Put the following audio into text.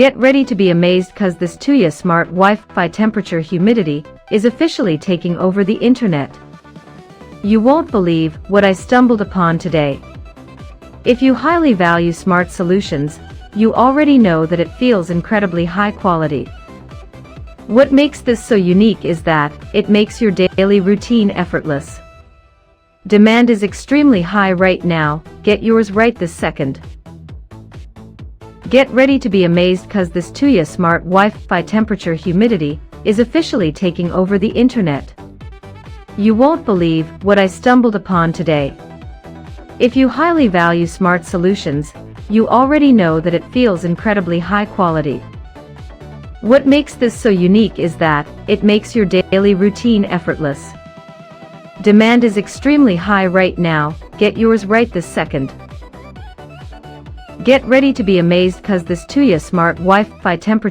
Get ready to be amazed cause this Tuya smart Wi-Fi temperature humidity is officially taking over the internet. You won't believe what I stumbled upon today. If you highly value smart solutions, you already know that it feels incredibly high quality. What makes this so unique is that it makes your daily routine effortless. Demand is extremely high right now, get yours right this second. Get ready to be amazed cause this Tuya smart Wi-Fi temperature humidity is officially taking over the internet. You won't believe what I stumbled upon today. If you highly value smart solutions, you already know that it feels incredibly high quality. What makes this so unique is that it makes your daily routine effortless. Demand is extremely high right now, get yours right this second. Get ready to be amazed cause this Tuya smart Wi-Fi temperature